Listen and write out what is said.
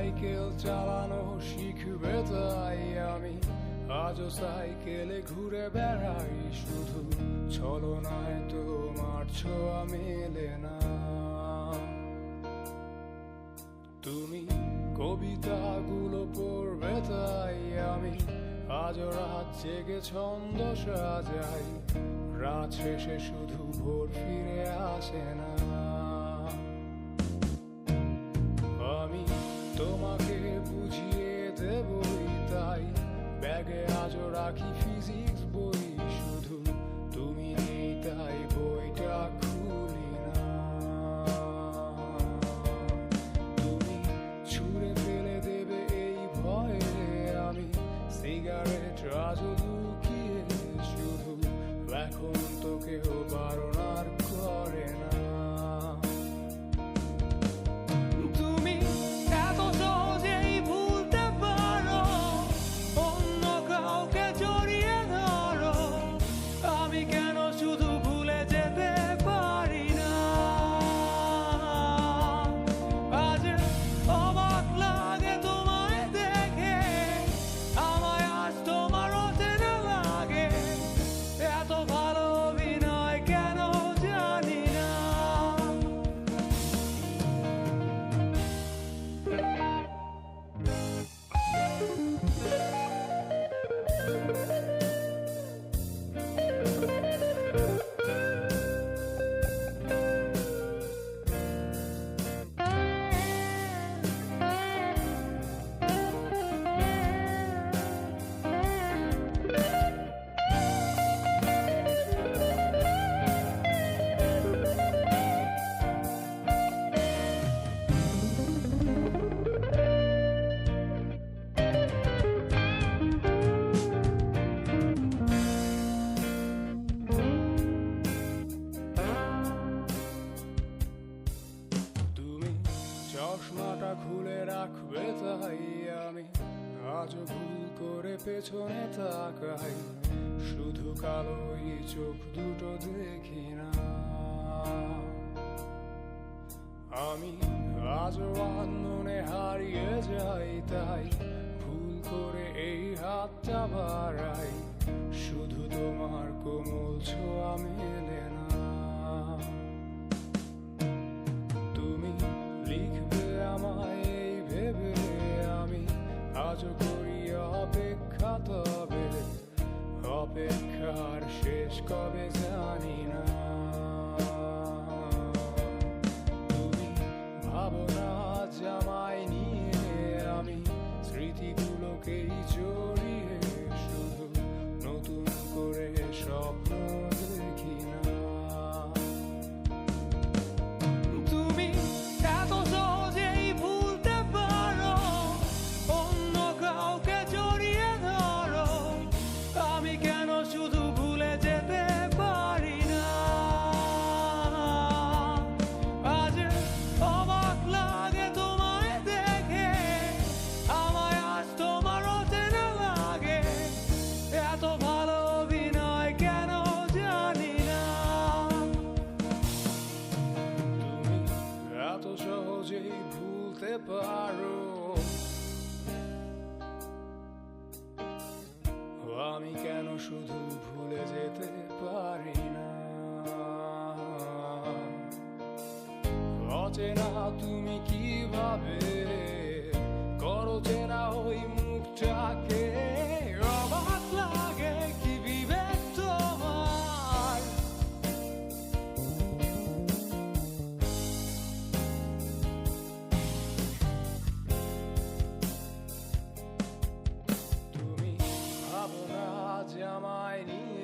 Cycle চালানো শিখবে তাই আমি আজও সাইকেলে ঘুরে বেড়াই, শুধু ছলনায় তোমার ছোঁয়া মেলে না। তুমি কবিতাগুলো পড়বে তাই আমি আজও রাত জেগে ছন্দ সাজাই, রাত শেষে শুধু ভোর ফিরে আসে না। আমি তোমাকে বুঝিয়ে দেবই তাই ব্যাগে আজও রাখি ফিজিক্স বই, শুধু তুমি নেই তাই বইটা খুলি না। তুমি ছুঁড়ে ফেলে দেবে এই ভয়ে আমি সিগারেট আজও লুকিয়ে, শুধু এখন তো কেউ বারণ আর করে না। চশমাটা খুলে রাখবে তাই আমি আজও ভুল করে পেছনে তাকাই, শুধু কালোই চোখ দুটো দেখি না। আমি আজও আনমনে হারিয়ে যাই তাই ভুল করে এই হাতটা বাড়াই, শুধু তোমার কোমল ছোঁয়া মেলে না। তুমি লিখবে আমায় এই ভেবে আমি আজও করি অপেক্ষা, তবে অপেক্ষার শেষ কবে জানি না। তুমি ভাবনা জামাই নিয়ে আমি স্মৃতিগুলোকেই জড়িয়ে, শুধু নতুন করে স্বপ্ন দেখি না। এত সহজেই ভুলতে পারো, আমি কেন শুধু ভুলে যেতে পারি না। অচেনা তুমি কিভাবে করো চেনা ওই মুখটাকে, অবাক লাগে কি বিবেক তোমার। তুমি ভাবনা জামাই নিয়ে